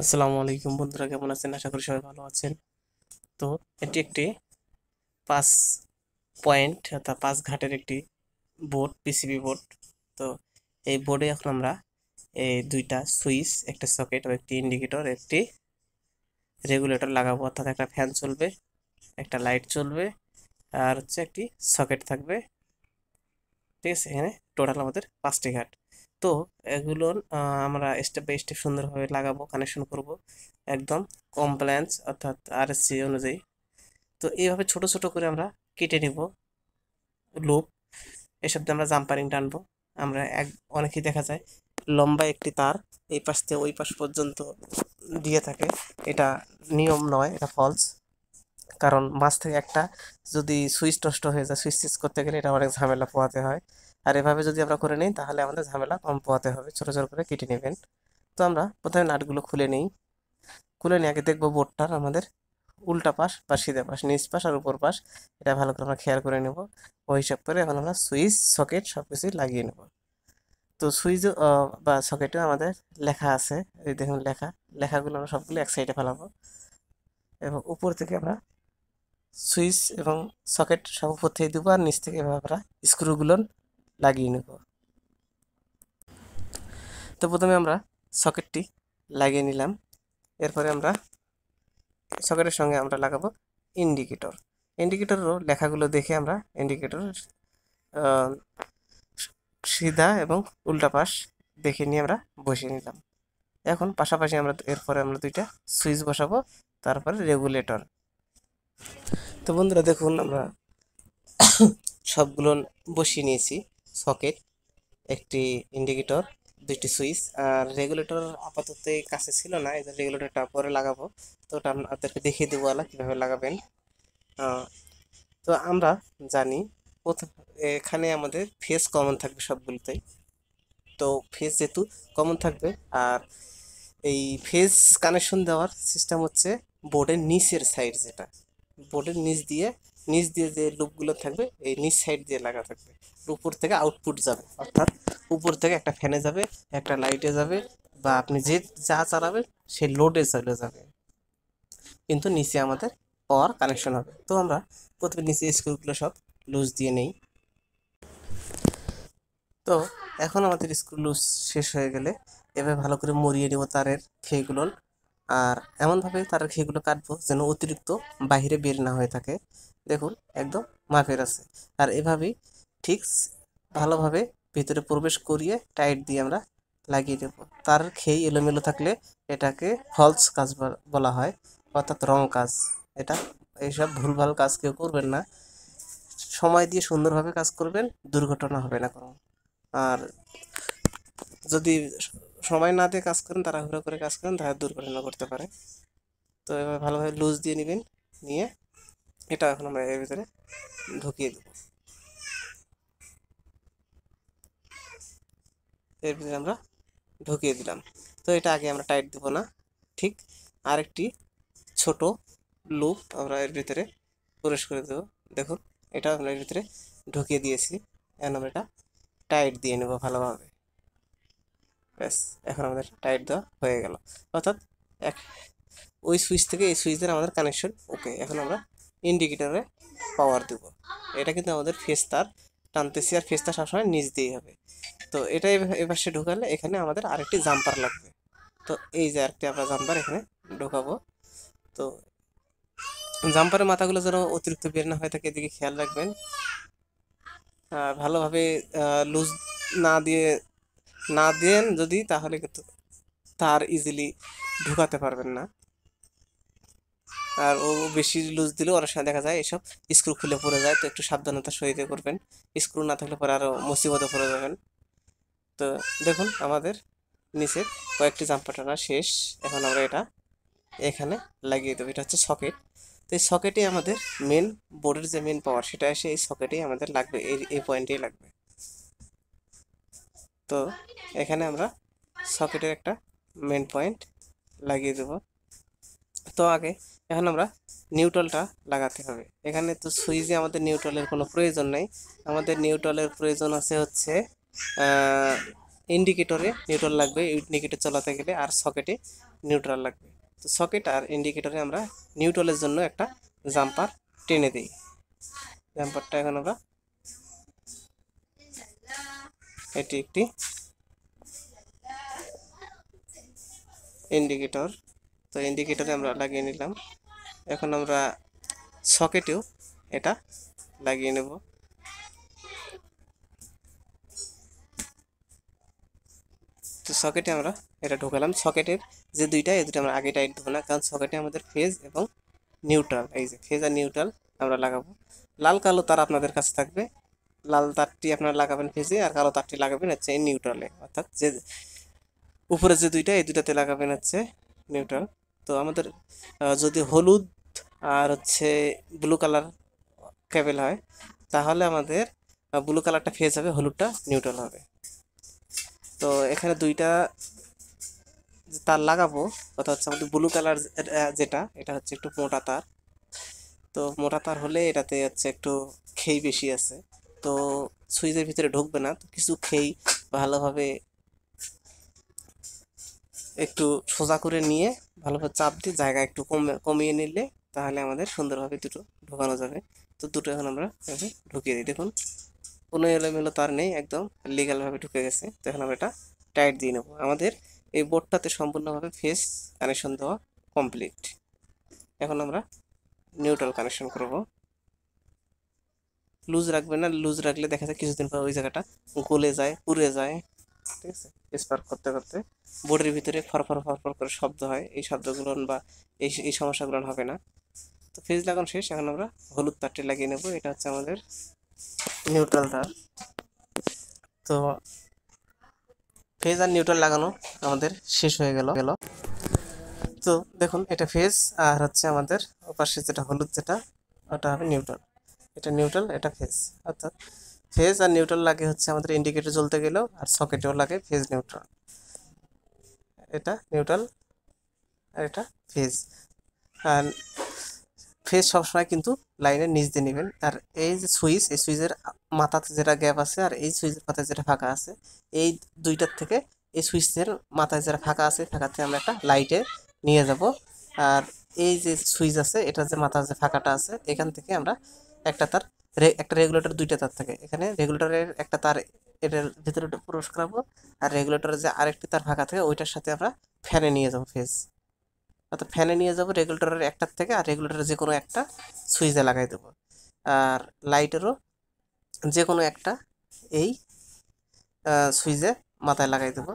আসসালামু আলাইকুম বন্ধুরা, কেমন আছেন? আশা করি সবাই ভালো আছেন। তো এটি একটি 5 পয়েন্ট অর্থাৎ 5 ঘাটের একটি বোর্ড, পিসিবি বোর্ড। তো এই বোর্ডে এখন আমরা এই দুইটা সুইচ, একটা সকেট ও একটি ইন্ডিকেটর, একটি রেগুলেটর লাগাবো। অর্থাৎ একটা ফ্যান চলবে, একটা লাইট চলবে, আর হচ্ছে একটি সকেট থাকবে। ঠিক আছে, এখানে টোটাল আমাদের 5টি ঘাট। তো এগুলোর আমরা স্টেপ বাই স্টেপ সুন্দরভাবে লাগাবো, কানেকশন করব একদম কমপ্লায়েন্স অর্থাৎ আরএসসি অনুযায়ী। তো এইভাবে ছোট ছোট করে আমরা কেটে নিব লুপ। এসব দিয়ে আমরা জাম্পারিং টানবো। আমরা অনেকেই দেখা যায় লম্বা একটি তার এই পাশ থেকে ওই পাশ পর্যন্ত দিয়ে থাকে। এটা নিয়ম নয়, এটা ফলস। কারণ মাঝ থেকে একটা যদি সুইচ নষ্ট হয়ে যায়, সুইচ চেঞ্জ করতে গেলে এটা অনেক ঝামেলা পোহাতে হয়। আর এভাবে যদি আমরা করে নিই তাহলে আমাদের ঝামেলা কম পোহাতে হবে। ছোট ছোট করে কেটে নেবেন। তো আমরা প্রথমে নাটগুলো খুলে নিই। খুলে নিয়ে আগে দেখবো বোর্ডটার আমাদের উল্টা পাশ বা সিধা পাশ, নিচ পাশ আর উপর পাশ, এটা ভালো করে আমরা খেয়াল করে নেব। ওই হিসাব করে এখন আমরা সুইচ সকেট সব কিছুই লাগিয়ে নেব। তো সুইচ বা সকেটেও আমাদের লেখা আছে, এই দেখুন লেখাগুলো আমরা সবগুলো এক সাইডে ফেলাবো এবং উপর থেকে আমরা সুইচ এবং সকেট সব উপর থেকে দেবো আর নিচ থেকে এভাবে আমরা স্ক্রুগুলো লাগিয়ে নেব। তো প্রথমে আমরা সকেটটি লাগিয়ে নিলাম। এরপরে আমরা সকেটের সঙ্গে আমরা লাগাবো ইন্ডিকেটর। ইন্ডিকেটরও লেখাগুলো দেখে আমরা ইন্ডিকেটর সিধা এবং উল্টা পাশ দেখে নিয়ে আমরা বসিয়ে নিলাম। এখন পাশাপাশি আমরা এরপরে আমরা দুইটা সুইচ বসাবো, তারপরে রেগুলেটর। তো বন্ধুরা দেখুন, আমরা সবগুলো বসিয়ে নিয়েছি। সকেট, একটি ইন্ডিকেটর, দুইটি সুইচ আর রেগুলেটর আপাতত এই কাছে ছিল না, এই রেগুলেটরটা পরে লাগাবো। তো ওটা আপনাদেরকে দেখিয়ে দেবো কীভাবে লাগাবেন। তো আমরা জানি প্রথম এখানে আমাদের ফেজ কমন থাকবে সবগুলোতেই। তো ফেজ যেহেতু কমন থাকবে, আর এই ফেজ কানেকশন দেওয়ার সিস্টেম হচ্ছে বোর্ডের নিচের সাইড, যেটা বোর্ডের নিচ দিয়ে যে লুপগুলো থাকবে এই নিচ সাইড দিয়ে লাগা থাকবে। উপর থেকে আউটপুট যাবে, অর্থাৎ উপর থেকে একটা ফ্যানে যাবে, একটা লাইটে যাবে, বা আপনি যা চালাবেন সেই লোডে চলে যাবে, কিন্তু নিচে আমাদের পাওয়ার কানেকশন হবে। তো আমরা প্রথমে নিচে স্ক্রুগুলো সব লুজ দিয়ে নেই। তো এখন আমাদের স্ক্রু লুজ শেষ হয়ে গেলে এভাবে ভালো করে মরিয়ে নেব তারের খেগুলো। আর এমনভাবে তারের খেগুলো কাটবো যেন অতিরিক্ত বাহিরে বের না হয়ে থাকে। দেখুন একদম মাপের আছে। আর এভাবেই ঠিক ভালোভাবে ভিতরে প্রবেশ করিয়ে টাইট দিয়ে আমরা লাগিয়ে দেব। তার খেই এলোমেলো থাকলে এটাকে ফলস কাজ বলা হয়, অর্থাৎ রং কাজ। এটা এইসব ভুলভাল কাজ কেউ করবেন না, সময় দিয়ে সুন্দরভাবে কাজ করবেন, দুর্ঘটনা হবে না কোনো। আর যদি সময় না দিয়ে কাজ করেন, তাড়াহুড়ো করে কাজ করেন, তাহলে দুর্ঘটনা করতে পারে। তো এবার ভালোভাবে লুজ দিয়ে নেবেন, নিয়ে এটা এখন আমরা এর ভিতরে ঢুকিয়ে দেব। এর ভিতরে আমরা ঢুকিয়ে দিলাম। তো এটা আগে আমরা টাইট দেবো না, ঠিক আরেকটি ছোট লুপ আমরা এর ভিতরে প্রবেশ করে দেবো। দেখুন এটা আমরা এর ভিতরে ঢুকিয়ে দিয়েছি। এখন আমরা এটা টাইট দিয়ে নেব ভালোভাবে। ব্যাস, এখন আমাদের টাইট দেওয়া হয়ে গেল। অর্থাৎ এক ওই সুইচ থেকে এই সুইচের আমাদের কানেকশন ওকে। এখন আমরা ইন্ডিকেটরে পাওয়ার দেব। এটা কিন্তু আমাদের ফেস তার টানতেছি, আর ফেস তার সবসময় নিচ দিয়েই হবে। তো এটা এপাশে ঢোকালে এখানে আমাদের আরেকটি জাম্পার লাগবে। তো এই যে আরেকটি আমরা জাম্পার এখানে ঢোকাবো। তো জাম্পারের মাথাগুলো যেন অতিরিক্ত বের না হয়ে থাকে, এদিকে খেয়াল রাখবেন। ভালোভাবে লুজ না দেন যদি, তাহলে কিন্তু তার ইজিলি ঢুকাতে পারবেন না। আর ও বেশি লুজ দিলেও অনেক সময় দেখা যায় এসব স্ক্রু খুলে পড়ে যায়। তো একটু সাবধানতার সহিত করবেন, স্ক্রু না থাকলে পরে আরও মুসিবতে পড়ে যাবেন। তো দেখুন আমাদের নিচের কয়েকটি জাম্পার টানা শেষ। এখন আমরা এটা এখানে লাগিয়ে দেবো। এটা হচ্ছে সকেট। তো এই সকেটে আমাদের মেন বোর্ডের যে মেন পাওয়ার, সেটা এসে এই সকেটেই আমাদের লাগবে, এই পয়েন্টেই লাগবে। তো এখানে আমরা সকেটের একটা মেন পয়েন্ট লাগিয়ে দেব। তো এখন আমরা নিউট্রালটা লাগাতে হবে। এখানে তো সুইচে আমাদের নিউট্রালের কোনো প্রয়োজন নেই, আমাদের নিউট্রালের প্রয়োজন আছে হচ্ছে ইন্ডিকেটরে নিউট্রাল লাগবে, ইন্ডিকেটর চালাতে গেলে, আর সকেটে নিউট্রাল লাগবে। তো সকেট আর ইন্ডিকেটরে আমরা নিউট্রালের জন্য একটা জাম্পার টেনে দিই। জাম্পারটা এখন আমরা এটি একটি ইন্ডিকেটর, তো ইন্ডিকেটরে আমরা লাগিয়ে নিলাম। এখন আমরা সকেটেও এটা লাগিয়ে নেব। তো সকেটে আমরা এটা ঢোকালাম। সকেটের যে দুইটা, এই দুটো আমরা আগে টাইট দেবো না, কারণ সকেটে আমাদের ফেজ এবং নিউট্রাল, এই যে ফেজ আর নিউট্রাল আমরা লাগাবো। লাল কালো তার আপনাদের কাছে থাকবে, লাল তারটি আপনারা লাগাবেন ফেজে, আর কালো তারটি লাগাবেন হচ্ছে নিউট্রালে, অর্থাৎ যে উপরে যে দুইটা, এই দুইটাতে লাগাবেন হচ্ছে নিউট্রাল। তো আমাদের যদি হলুদ আর হচ্ছে ব্লু কালার কেবল হয়, তাহলে আমাদের ব্লু কালারটা ফেজ হবে, হলুদটা নিউট্রাল হবে। তো এখানে দুইটা তার লাগাবো, কথা হচ্ছে আমাদের ব্লু কালার যেটা, এটা হচ্ছে একটু মোটা তার। তো মোটা তার হলে এটাতে হচ্ছে একটু খেই বেশি আছে, তো সুইচের ভিতরে ঢুকবে না। তো কিছু খেই ভালোভাবে একটু সোজা করে নিয়ে ভালোভাবে চাপ দিয়ে জায়গা একটু কমিয়ে নিলে তাহলে আমাদের সুন্দরভাবে দুটো ঢোকানো যাবে। তো দুটো এখন আমরা এভাবে ঢুকিয়ে দিই। দেখুন কোনো এলোমেলো তার নেই, একদম লিগ্যালভাবে ঢুকে গেছে। তো এখন আমরা এটা টাইট দিয়ে নেবো। আমাদের এই বোর্ডটাতে সম্পূর্ণভাবে ফেস কানেকশন দেওয়া কমপ্লিট। এখন আমরা নিউট্রাল কানেকশন করব। লুজ রাখবে না, লুজ রাখলে দেখা যায় কিছুদিন পর ওই জায়গাটা গলে যায়, পুড়ে যায়, ঠিক আছে। স্পার্ক করতে করতে বোর্ডের ভিতরে ফরফর ফরফর করে শব্দ হয়, এই শব্দগুলো বা এই সমস্যাগুলো হবে না। তো ফেজ লাগানো শেষ, এখন আমরা হলুদ তারটি লাগিয়ে নেব। এটা হচ্ছে আমাদের নিউট্রাল তার। তো ফেজ আর নিউট্রাল লাগানো আমাদের শেষ হয়ে গেল। তো দেখুন এটা ফেজ, আর হচ্ছে আমাদের ওপাশে যেটা হলুদ, যেটা ওটা হবে নিউট্রাল। এটা নিউট্রাল, এটা ফেজ। অর্থাৎ ফেজ আর নিউট্রাল লাগে হচ্ছে আমাদের ইন্ডিকেটর জ্বলতে গেলেও, আর সকেটেও লাগে ফেজ নিউট্রাল। এটা নিউট্রাল আর এটা ফেজ। আর ফেজ সবসময় কিন্তু লাইনের নিচ দিয়ে নেবেন। আর এই যে সুইচ, এই সুইচের মাথাতে যেটা গ্যাপ আছে আর এই সুইচের মাথায় যেটা ফাঁকা আছে, এই দুইটার থেকে এই সুইচের মাথায় যেটা ফাঁকা আছে, ফাঁকাতে আমরা একটা লাইটে নিয়ে যাব। আর এই যে সুইচ আছে, এটা যে মাথার যে ফাঁকাটা আছে, এখান থেকে আমরা একটা তার, একটা রেগুলেটর, দুইটা তার থাকে, এখানে রেগুলেটরের একটা তার এটার ভিতরে প্রবেশ করাবো, আর রেগুলেটরের যে আরেকটি তার ফাঁকা থাকে ওইটার সাথে আমরা ফ্যানে নিয়ে যাবো ফেজ। অর্থাৎ ফ্যানে নিয়ে যাবো রেগুলেটরের একটার থেকে, আর রেগুলেটরের যে কোনো একটা সুইচে লাগাই দেবো। আর লাইটেরও যে কোনো একটা এই সুইচে মাথায় লাগাই দেবো।